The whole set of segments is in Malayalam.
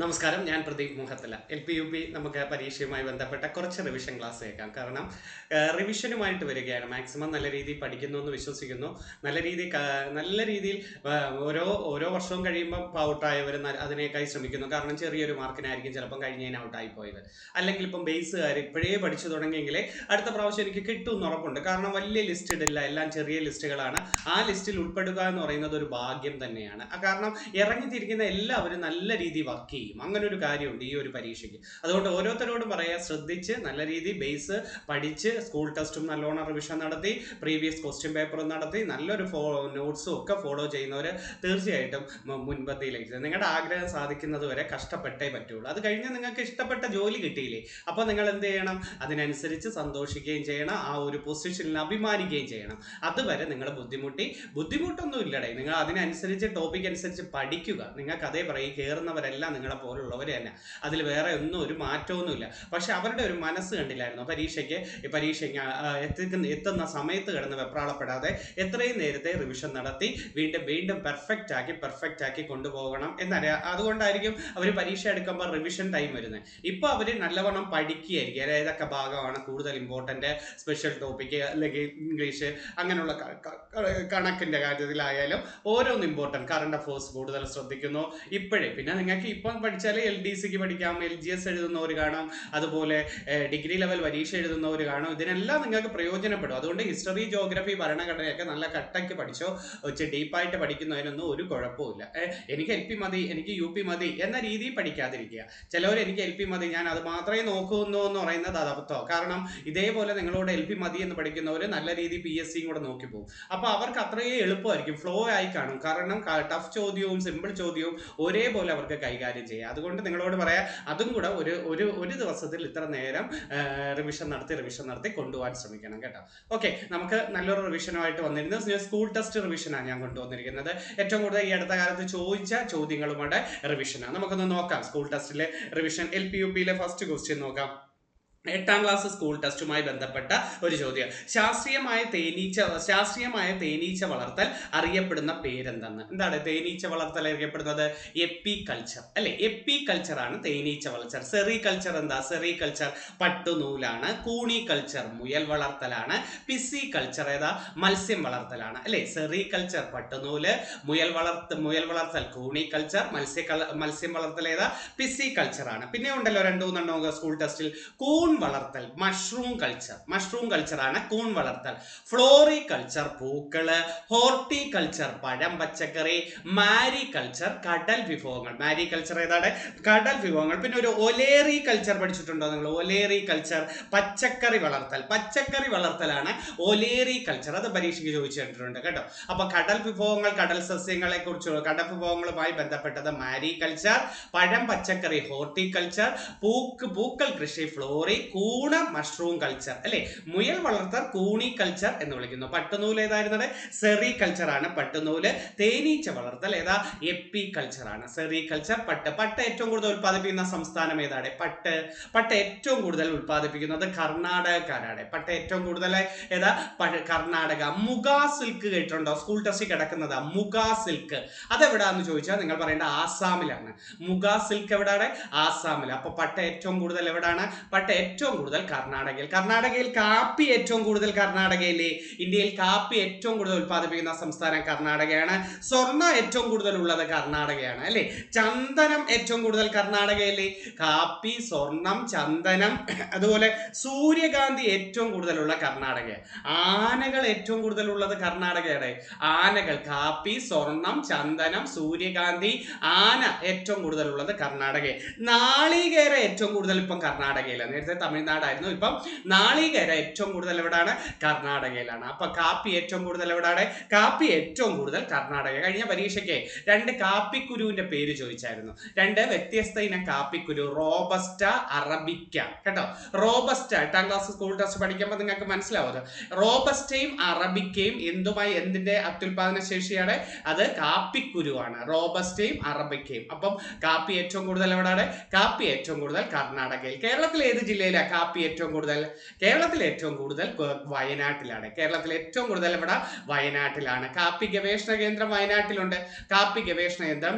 നമസ്കാരം, ഞാൻ പ്രദീപ് മുഹത്തല. LP UP നമുക്ക് പരീക്ഷയുമായി ബന്ധപ്പെട്ട കുറച്ച് റിവിഷൻ ക്ലാസ് കേൾക്കാം. കാരണം റിവിഷനുമായിട്ട് വരികയാണ്. മാക്സിമം നല്ല രീതിയിൽ പഠിക്കുന്നു എന്ന് വിശ്വസിക്കുന്നു. നല്ല രീതിയിൽ ഓരോ ഓരോ വർഷവും കഴിയുമ്പം ഔട്ടായവർ അതിനേക്കായി ശ്രമിക്കുന്നു. കാരണം ചെറിയൊരു മാർക്കിനായിരിക്കും ചിലപ്പം കഴിഞ്ഞതിന് ഔട്ടായി പോയത്. അല്ലെങ്കിൽ ഇപ്പം ബേസുകാർ ഇപ്പോഴേ പഠിച്ചു തുടങ്ങിയെങ്കിലേ അടുത്ത പ്രാവശ്യം എനിക്ക് കിട്ടും എന്ന് ഉറപ്പുണ്ട്. കാരണം വലിയ ലിസ്റ്റ് ഇടില്ല, എല്ലാം ചെറിയ ലിസ്റ്റുകളാണ്. ആ ലിസ്റ്റിൽ ഉൾപ്പെടുക എന്ന് പറയുന്നത് ഒരു ഭാഗ്യം തന്നെയാണ്. കാരണം ഇറങ്ങിത്തിരിക്കുന്ന എല്ലാവരും നല്ല രീതിയിൽ വർക്ക് ചെയ്യും. അങ്ങനെ ഒരു കാര്യമുണ്ട് ഈ ഒരു പരീക്ഷയ്ക്ക്. അതുകൊണ്ട് ഓരോരുത്തരോടും പറയാ, ശ്രദ്ധിച്ച് നല്ല രീതിയിൽ ബേസ് പഠിച്ച് സ്കൂൾ ടെസ്റ്റും നല്ലോണം റിവിഷൻ നടത്തി, പ്രീവിയസ് ക്വസ്റ്റ്യൻ പേപ്പറും നടത്തി, നല്ലൊരു നോട്ട്സും ഒക്കെ ഫോളോ ചെയ്യുന്നവർ തീർച്ചയായിട്ടും മുൻപന്തിയിലേക്ക്. നിങ്ങളുടെ ആഗ്രഹം സാധിക്കുന്നത് വരെ കഷ്ടപ്പെട്ടേ പറ്റുള്ളൂ. അത് കഴിഞ്ഞ് നിങ്ങൾക്ക് ഇഷ്ടപ്പെട്ട ജോലി കിട്ടിയില്ലേ, അപ്പോൾ നിങ്ങൾ എന്ത് ചെയ്യണം? അതിനനുസരിച്ച് സന്തോഷിക്കുകയും ചെയ്യണം, ആ ഒരു പൊസിഷനിൽ അഭിമാനിക്കുകയും ചെയ്യണം. അതുവരെ നിങ്ങൾ ബുദ്ധിമുട്ടൊന്നും ഇല്ലടേ. നിങ്ങൾ അതിനനുസരിച്ച് ടോപ്പിക് അനുസരിച്ച് പഠിക്കുക. നിങ്ങൾക്ക് അതേ പറയും, കയറുന്നവരെല്ലാം നിങ്ങളെ പോലുള്ളവർ തന്നെ. അതിൽ വേറെ ഒരു മാറ്റമൊന്നുമില്ല. പക്ഷെ അവരുടെ ഒരു മനസ്സ് കണ്ടില്ലായിരുന്നു. പരീക്ഷ എത്തുന്ന സമയത്ത് കിടന്ന് വെപ്രാളപ്പെടാതെ എത്രയും നേരത്തെ റിവിഷൻ നടത്തി വീണ്ടും പെർഫെക്റ്റ് ആക്കി കൊണ്ടുപോകണം എന്നറിയാം. അതുകൊണ്ടായിരിക്കും അവർ പരീക്ഷ എടുക്കുമ്പോൾ റിവിഷൻ ടൈം വരുന്നത്. ഇപ്പോൾ അവർ നല്ലവണ്ണം പഠിക്കുകയായിരിക്കും. ഏതൊക്കെ ഭാഗമാണ് കൂടുതൽ ഇമ്പോർട്ടൻ്റ്, സ്പെഷ്യൽ ടോപ്പിക്ക് അല്ലെങ്കിൽ ഇംഗ്ലീഷ്, അങ്ങനെയുള്ള കണക്കിൻ്റെ കാര്യത്തിലായാലും ഓരോന്ന് ഇമ്പോർട്ടൻറ്റ്. കറണ്ട് അഫേഴ്സ് കൂടുതൽ ശ്രദ്ധിക്കുന്നു ഇപ്പോഴേ. പിന്നെ നിങ്ങൾക്ക് ഇപ്പം പഠിച്ചാൽ LDCക്ക് പഠിക്കാം, LGS എഴുതുന്നവർ കാണാം, അതുപോലെ ഡിഗ്രി ലെവൽ പരീക്ഷ എഴുതുന്നവർ കാണും. ഇതിനെല്ലാം നിങ്ങൾക്ക് പ്രയോജനപ്പെടും. അതുകൊണ്ട് ഹിസ്റ്ററി, ജോഗ്രഫി, ഭരണഘടനയൊക്കെ നല്ല കട്ടയ്ക്ക് പഠിച്ചോ. ഡീപ്പായിട്ട് പഠിക്കുന്നതിനൊന്നും ഒരു കുഴപ്പമില്ല. എനിക്ക് LP മതി, എനിക്ക് UP മതി എന്ന രീതിയിൽ പഠിക്കാതിരിക്കുക. ചിലവർ എനിക്ക് LP മതി, ഞാൻ അത് മാത്രമേ നോക്കുന്നു എന്ന് പറയുന്നത് അത് അബദ്ധമാണ്. കാരണം ഇതേപോലെ നിങ്ങളോട് LP മതി എന്ന് പഠിക്കുന്നവർ നല്ല രീതിയിൽ PSCയും കൂടെ നോക്കി പോകും. അപ്പോൾ അവർക്ക് അത്രയേ എളുപ്പമായിരിക്കും, ഫ്ലോ ആയി കാണും. കാരണം ടഫ് ചോദ്യവും സിമ്പിൾ ചോദ്യവും ഒരേപോലെ അവർക്ക് കൈകാര്യം ചെയ്യാം. അതുകൊണ്ട് നിങ്ങളോട് പറയാം, അതും കൂടെ ഒരു ദിവസത്തിൽ ഇത്ര നേരം റിവിഷൻ നടത്തി കൊണ്ടുപോകാൻ ശ്രമിക്കണം കേട്ടോ. ഓക്കെ, നമുക്ക് നല്ലൊരു റിവിഷനുമായിട്ട് വന്നിരുന്നത് സ്കൂൾ ടെസ്റ്റ് റിവിഷനാണ് ഞാൻ കൊണ്ടുവന്നിരിക്കുന്നത്. ഏറ്റവും കൂടുതൽ ഈ അടുത്ത കാലത്ത് ചോദിച്ച ചോദ്യങ്ങളുമായിട്ട് റിവിഷനാണ്. നമുക്കൊന്ന് നോക്കാം സ്കൂൾ ടെസ്റ്റിലെ റിവിഷൻ. LP-UPയിലെ ഫസ്റ്റ് ക്വസ്റ്റ്യൻ നോക്കാം. 8ാം ക്ലാസ് സ്കൂൾ ടെസ്റ്റുമായി ബന്ധപ്പെട്ട ഒരു ചോദ്യം. ശാസ്ത്രീയമായ തേനീച്ച വളർത്തൽ അറിയപ്പെടുന്ന പേരെന്താണ്? എന്താണ് തേനീച്ച വളർത്തൽ അറിയപ്പെടുന്നത്? എപ്പികൾച്ചർ അല്ലെ? എപ്പികൾച്ചർ ആണ് തേനീച്ച വളർത്തൽ. സെറികൾച്ചർ എന്താ? സെറികൾച്ചർ പട്ടുനൂലാണ്. കൂണികൾച്ചർ മുയൽ വളർത്തലാണ്. പിസികൾച്ചർ ഏതാ? മത്സ്യം വളർത്തലാണ് അല്ലെ? സെറികൾച്ചർ പട്ടുനൂല്, മുയൽ വളർത്തൽ കൂണികൾച്ചർ, മത്സ്യം വളർത്തൽ ഏതാ? പിസികൾച്ചർ ആണ്. പിന്നെ ഉണ്ടല്ലോ 2-3 സ്കൂൾ ടെസ്റ്റിൽ കൂൺ വളർത്തൽ, മഷ്റൂം കൾച്ചർ ആണ് കൂൺ വളർത്തൽ. ഫ്ലോറികൾച്ചർ പൂക്കള്, ഹോർട്ടികൾച്ചർ പഴം പച്ചക്കറി, മാരികൾച്ചർ കടൽ വിഭവങ്ങൾ. മാരികൾച്ചർ ഏതാണ്? കടൽ വിഭവങ്ങൾ. പിന്നെ ഒരു ഒലേറി കൾച്ചർ പഠിച്ചിട്ടുണ്ടോ നിങ്ങൾ? ഒലേറി കൾച്ചർ പച്ചക്കറി വളർത്തലാണ് ഒലേറി കൾച്ചർ. അത് പരീക്ഷയ്ക്ക് ചോദിച്ചിട്ടുണ്ട് കേട്ടോ. അപ്പൊ കടൽ വിഭവങ്ങൾ, കടൽ സസ്യങ്ങളെ കുറിച്ചുള്ള കടൽ വിഭവങ്ങളുമായി ബന്ധപ്പെട്ടത് മാരികൾച്ചർ, പഴം പച്ചക്കറി ഹോർട്ടികൾച്ചർ, പൂക്കൾ കൃഷി ഫ്ലോറി, കൂണ് മഷ്റൂം കൾച്ചർ അല്ലെ? മുയൽ വളർത്തൽ കൂണികൾച്ചർ എന്ന് വിളിക്കുന്നു. പട്ടുനൂല് ഏതായിരുന്നത്? സെറികൾച്ചർ ആണ് പട്ടുനൂല്. തേനീച്ച വളർത്തൽ ഏതാ? എപ്പികൾച്ചർ ആണ്. സെറികൾച്ചർ പട്ട് ഏറ്റവും കൂടുതൽ ഉത്പാദിപ്പിക്കുന്ന സംസ്ഥാനം ഏതാണ്? പട്ട് ഏറ്റവും കൂടുതൽ ഉത്പാദിപ്പിക്കുന്നത് കർണാടകക്കാരാണ്. പട്ട് ഏറ്റവും കൂടുതൽ ഏതാ? കർണാടക. മുഗാ സിൽക്ക് കേട്ടിട്ടുണ്ടോ? സ്കൂൾ ടെസ്റ്റിൽ കിടക്കുന്നത് മുഗാ സിൽക്ക്. അതെവിടാന്ന് ചോദിച്ചാൽ നിങ്ങൾ പറയേണ്ട ആസാമിലാണ്. മുഗാ സിൽക്ക് എവിടെയാണ്? ആസാമിൽ. അപ്പൊ പട്ട് ഏറ്റവും കൂടുതൽ എവിടാണ്? പട്ട് ഏറ്റവും കൂടുതൽ കർണാടകയിൽ. കാപ്പി ഏറ്റവും കൂടുതൽ കർണാടകയിലെ. ഇന്ത്യയിൽ കാപ്പി ഏറ്റവും കൂടുതൽ ഉത്പാദിപ്പിക്കുന്ന സംസ്ഥാനം കർണാടകയാണ്. സ്വർണ്ണം ഏറ്റവും കൂടുതൽ ഉള്ളത് കർണാടകയാണ് അല്ലെ? ചന്ദനം ഏറ്റവും കൂടുതൽ കർണാടകയിലെ. കാപ്പി, സ്വർണം, ചന്ദനം, അതുപോലെ സൂര്യകാന്തി ഏറ്റവും കൂടുതലുള്ള കർണാടകയാണ്. ആനകൾ ഏറ്റവും കൂടുതൽ ഉള്ളത് കർണാടകയാണ്. ആനകൾ, കാപ്പി, സ്വർണം, ചന്ദനം, സൂര്യകാന്തി, ആന ഏറ്റവും കൂടുതൽ ഉള്ളത് കർണാടക. നാളികേര ഏറ്റവും കൂടുതൽ ഇപ്പം കർണാടകയിലാണ്. നേരത്തെ തമിഴ്നാടായിരുന്നു, ഇപ്പം നാളികേര ഏറ്റവും കൂടുതൽ എവിടാണ്? കർണാടകയിലാണ്. അപ്പൊ കാപ്പി ഏറ്റവും കൂടുതൽ എവിടാണ്? കാപ്പി ഏറ്റവും കൂടുതൽ കർണാടക. കഴിഞ്ഞ പരീക്ഷയ്ക്ക് 2 കാപ്പിക്കുരുവിന്റെ പേര് ചോദിച്ചായിരുന്നു. 2 വ്യത്യസ്ത ഇനം കാപ്പിക്കുരു, റോബസ്റ്റ, അറബിക്ക കേട്ടോ. റോബസ്റ്റ 8ാം ക്ലാസ് സ്കൂൾ ടെസ്റ്റ് പഠിക്കുമ്പോൾ നിങ്ങൾക്ക് മനസ്സിലാവും. റോബസ്റ്റയും അറബിക്കയും എന്തിന്റെ അത്യുൽപാദന ശേഷിയാണ്? അത് കാപ്പിക്കുരുവാണ്. റോബസ്റ്റയും അറബിക്കയും. അപ്പം കാപ്പി ഏറ്റവും കൂടുതൽ എവിടാണ്? കാപ്പി ഏറ്റവും കൂടുതൽ കർണാടകയിൽ. കേരളത്തിൽ ഏത് ജില്ലയിൽ ജില്ലയിലാണ് കാപ്പി ഏറ്റവും കൂടുതൽ? കേരളത്തിൽ ഏറ്റവും കൂടുതൽ വയനാട്ടിലാണ്. കേരളത്തിൽ ഏറ്റവും കൂടുതൽ ഇവിടെ വയനാട്ടിലാണ്. കാപ്പി ഗവേഷണ കേന്ദ്രം വയനാട്ടിലുണ്ട്. കാപ്പി ഗവേഷണ കേന്ദ്രം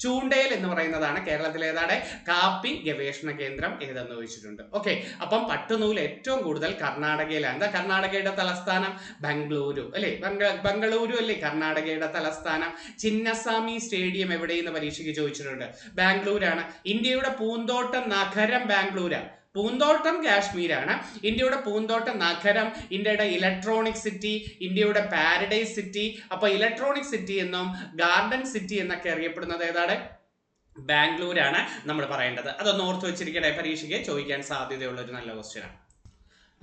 ചൂണ്ടേൽ എന്ന് പറയുന്നതാണ് കേരളത്തിലെ ഏതാണ് കാപ്പി ഗവേഷണ കേന്ദ്രം ഏതെന്ന് ചോദിച്ചിട്ടുണ്ട്. ഓക്കെ, അപ്പം പട്ടുനൂൽ ഏറ്റവും കൂടുതൽ കർണാടകയിലാണ്. എന്താ കർണാടകയുടെ തലസ്ഥാനം? ബംഗളൂരു അല്ലെ? ബംഗളൂരു അല്ലേ കർണാടകയുടെ തലസ്ഥാനം? ചിന്നസ്വാമി സ്റ്റേഡിയം എവിടെയെന്ന് പരീക്ഷയ്ക്ക് ചോദിച്ചിട്ടുണ്ട്. ബാംഗ്ലൂരാണ്. ഇന്ത്യയുടെ പൂന്തോട്ടം നഗരം ബാംഗ്ലൂരാണ്. പൂന്തോട്ടം കാശ്മീരാണ്. ഇന്ത്യയുടെ പൂന്തോട്ടം നഗരം, ഇന്ത്യയുടെ ഇലക്ട്രോണിക് സിറ്റി, ഇന്ത്യയുടെ പാരഡൈസ് സിറ്റി. അപ്പൊ ഇലക്ട്രോണിക് സിറ്റി എന്നും ഗാർഡൻ സിറ്റി എന്നൊക്കെ അറിയപ്പെടുന്നത് ഏതാണ്? ബാംഗ്ലൂരാണ് നമ്മൾ പറയേണ്ടത്. അതൊന്ന് ഓർത്ത് വെച്ചിരിക്കട്ടെ, പരീക്ഷയ്ക്ക് ചോദിക്കാൻ സാധ്യതയുള്ള ഒരു നല്ല ക്വസ്റ്റ്യനാണ്.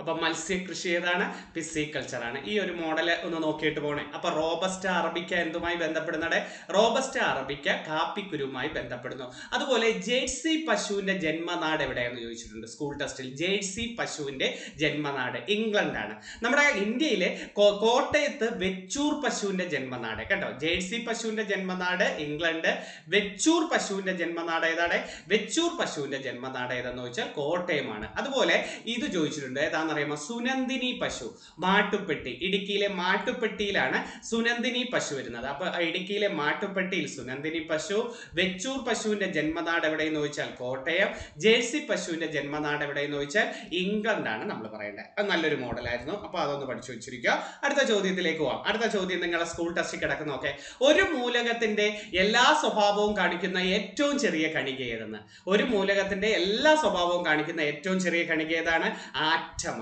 അപ്പൊ മത്സ്യകൃഷി ഏതാണ്? പിസിക്കൾച്ചർ ആണ്. ഈ ഒരു മോഡൽ ഒന്ന് നോക്കിയിട്ട് പോണേ. അപ്പൊ റോബസ്റ്റ അറബിക്ക എന്തുമായി ബന്ധപ്പെടുന്നത്? Robusta arabica കാപ്പിക്കുരുവുമായി ബന്ധപ്പെടുന്നു. അതുപോലെ ജേഴ്സി പശുവിന്റെ ജന്മനാട് എവിടെയെന്ന് ചോദിച്ചിട്ടുണ്ട് സ്കൂൾ ടെസ്റ്റിൽ. ജേഴ്സി പശുവിന്റെ ജന്മനാട് ഇംഗ്ലണ്ടാണ്. നമ്മുടെ ഇന്ത്യയിലെ കോട്ടയത്ത് വെച്ചൂർ പശുവിന്റെ ജന്മനാട് കേട്ടോ. ജേഴ്സി പശുവിന്റെ ജന്മനാട് ഇംഗ്ലണ്ട്. വെച്ചൂർ പശുവിന്റെ ജന്മനാട് ഏതാണ്? വെച്ചൂർ പശുവിന്റെ ജന്മനാട് ഏതെന്ന് ചോദിച്ചാൽ കോട്ടയമാണ്. അതുപോലെ ഇത് ചോദിച്ചിട്ടുണ്ട്, ഏതാണ് അറിയാമോ? സുനന്ദിനി പശു, മാട്ടുപ്പെട്ടി. ഇടുക്കിയിലെ മാട്ടുപ്പെട്ടിയിലാണ് സുനന്ദിനി പശു വരുന്നത്. അപ്പൊ ഇടുക്കിയിലെ മാട്ടുപ്പെട്ടിയിൽ സുനന്ദിനി പശു. വെച്ചൂർ പശുവിന്റെ ജന്മനാട് എവിടെയെന്ന് ചോദിച്ചാൽ കോട്ടയം. ജേഴ്സി പശുവിന്റെ ജന്മനാട് എവിടെയെന്ന് ചോദിച്ചാൽ ഇംഗ്ലണ്ടാണ് നമ്മൾ പറയേണ്ടത്. അത് നല്ലൊരു മോഡലായിരുന്നു. അപ്പൊ അതൊന്ന് പഠിച്ചു വെച്ചിരിക്കുക. അടുത്ത ചോദ്യത്തിലേക്ക് പോവാം. അടുത്ത ചോദ്യം നിങ്ങളുടെ സ്കൂൾ ടെസ്റ്റിൽ കിടക്കുന്ന നോക്കെ. ഒരു മൂലകത്തിന്റെ എല്ലാ സ്വഭാവവും കാണിക്കുന്ന ഏറ്റവും ചെറിയ കണിക ഏതെന്ന്? ഒരു മൂലകത്തിന്റെ എല്ലാ സ്വഭാവവും കാണിക്കുന്ന ഏറ്റവും ചെറിയ കണിക ഏതാണ്? ആറ്റം.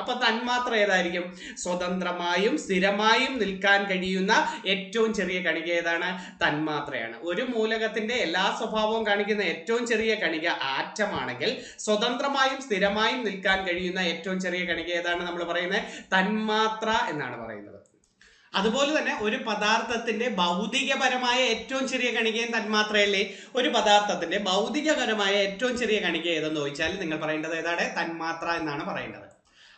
അപ്പൊ തന്മാത്ര ഏതായിരിക്കും? സ്വതന്ത്രമായും സ്ഥിരമായും നിൽക്കാൻ കഴിയുന്ന ഏറ്റവും ചെറിയ കണിക ഏതാണ്? തന്മാത്രയാണ്. ഒരു മൂലകത്തിന്റെ എല്ലാ സ്വഭാവവും കാണിക്കുന്ന ഏറ്റവും ചെറിയ കണിക ആറ്റമാണെങ്കിൽ സ്വതന്ത്രമായും സ്ഥിരമായും നിൽക്കാൻ കഴിയുന്ന ഏറ്റവും ചെറിയ കണിക ഏതാണ് നമ്മൾ പറയുന്നത്? തന്മാത്ര എന്നാണ് പറയുന്നത്. അതുപോലെ തന്നെ ഒരു പദാർത്ഥത്തിന്റെ ഭൗതികപരമായ ഏറ്റവും ചെറിയ കണികയും തന്മാത്രയല്ലേ? ഒരു പദാർത്ഥത്തിന്റെ ഭൗതികപരമായ ഏറ്റവും ചെറിയ കണിക ഏതെന്ന് ചോദിച്ചാൽ നിങ്ങൾ പറയേണ്ടത് ഏതാണ്? തന്മാത്ര എന്നാണ് പറയേണ്ടത്.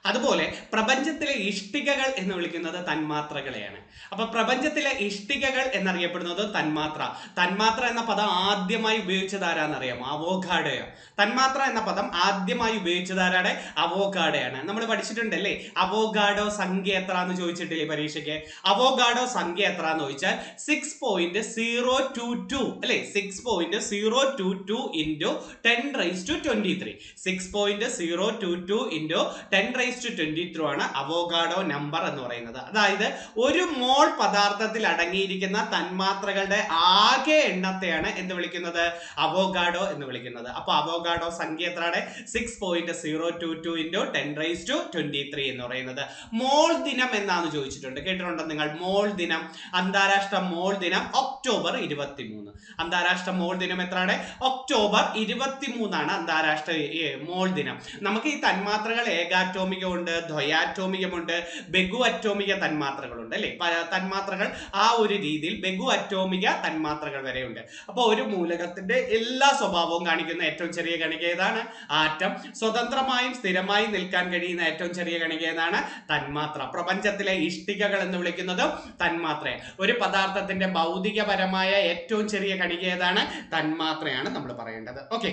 അതുപോലെ പ്രപഞ്ചത്തിലെ ഇഷ്ടികകൾ എന്ന് വിളിക്കുന്നത് തന്മാത്രകളെയാണ്. അപ്പൊ പ്രപഞ്ചത്തിലെ ഇഷ്ടികകൾ എന്നറിയപ്പെടുന്നത് തന്മാത്ര. തന്മാത്ര എന്ന പദം ആദ്യമായി ഉപയോഗിച്ചത് ആരാന്നറിയാമോ? അവോഗാഡോയോ. തന്മാത്ര എന്ന പദം ആദ്യമായി ഉപയോഗിച്ചത് ആരാണ്? അവോഗാഡോയാണ്. നമ്മൾ പഠിച്ചിട്ടുണ്ടല്ലേ അവോഗാഡോ സംഖ്യ എത്ര എന്ന് ചോദിച്ചിട്ടില്ലേ പരീക്ഷയ്ക്ക്? അവോഗാഡോ സംഖ്യ എത്ര എന്ന് ചോദിച്ചാൽ 6.022 അല്ലെ? 6.022 into 10⁻23. 6.022 into 10⁻23 ആണ് അവോഗാഡോ നമ്പർ എന്ന് പറയുന്നത്. അതായത് ഒരു മോൾ പദാർത്ഥത്തിൽ അടങ്ങിയിരിക്കുന്ന തന്മാത്രകളുടെ ആകെ എണ്ണത്തെയാണ് എന്ത് വിളിക്കുന്നത്? അവോഗാഡോ എന്ന് വിളിക്കുന്നത്. അപ്പൊ അവോഗാഡോ സംഖ്യ എത്രയാണ്? 6.022 into 10⁻23 എന്ന് പറയുന്നത്. മോൾ ദിനം എന്നാണ് ചോദിച്ചിട്ടുണ്ട്. കേട്ടിട്ടുണ്ടോ നിങ്ങൾ? മോൾ ദിനം, അന്താരാഷ്ട്ര മോൾ ദിനം ഒക്ടോബർ 23. അന്താരാഷ്ട്ര മോൾ ദിനം എത്രയാണ്? ഒക്ടോബർ 23 അന്താരാഷ്ട്ര മോൾ ദിനം. നമുക്ക് ഈ തന്മാത്രകൾ ഏകാറ്റോമികമുണ്ട്, ദ്വയാറ്റോമികമുണ്ട്, ബഹു അറ്റോമിക തന്മാത്രകളുണ്ട് അല്ലെ? തന്മാത്രകൾ ആ ഒരു രീതിയിൽ ബഹു അറ്റോമിക തന്മാത്രകൾ വരെയുണ്ട്. അപ്പൊ ഒരു മൂലകത്തിന്റെ എല്ലാ സ്വഭാവവും കാണിക്കുന്ന ഏറ്റവും ചെറിയ കണിക ഏതാണ്? ആറ്റം. സ്വതന്ത്രമായും സ്ഥിരമായും നിൽക്കാൻ കഴിയുന്ന ഏറ്റവും ചെറിയ കണിക ഏതാണ്? തന്മാത്ര. പ്രപഞ്ചത്തിലെ ഇഷ്ടികകൾ എന്ന് വിളിക്കുന്നത് തന്മാത്ര. ഒരു പദാർത്ഥത്തിന്റെ ഭൗതികപരമായ ഏറ്റവും ചെറിയ കണിക ഏതാണ്? തന്മാത്രയാണ് നമ്മൾ പറയേണ്ടത്. ഓക്കെ,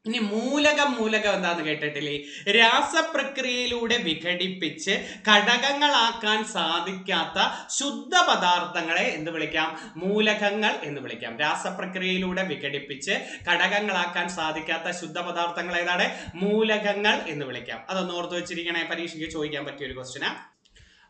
ഇനി മൂലകം എന്താന്ന് കേട്ടിട്ടില്ലേ? രാസപ്രക്രിയയിലൂടെ വിഘടിപ്പിച്ച് ഘടകങ്ങളാക്കാൻ സാധിക്കാത്ത ശുദ്ധ പദാർത്ഥങ്ങളെ എന്ത് വിളിക്കാം? മൂലകങ്ങൾ എന്ന് വിളിക്കാം. രാസപ്രക്രിയയിലൂടെ വിഘടിപ്പിച്ച് ഘടകങ്ങളാക്കാൻ സാധിക്കാത്ത ശുദ്ധ പദാർത്ഥങ്ങൾ ഏതാണ്? മൂലകങ്ങൾ എന്ന് വിളിക്കാം. അതൊന്ന് ഓർത്ത് വെച്ചിരിക്കണേ, പരീക്ഷയ്ക്ക് ചോദിക്കാൻ പറ്റിയ ഒരു ക്വസ്റ്റ്യനാ.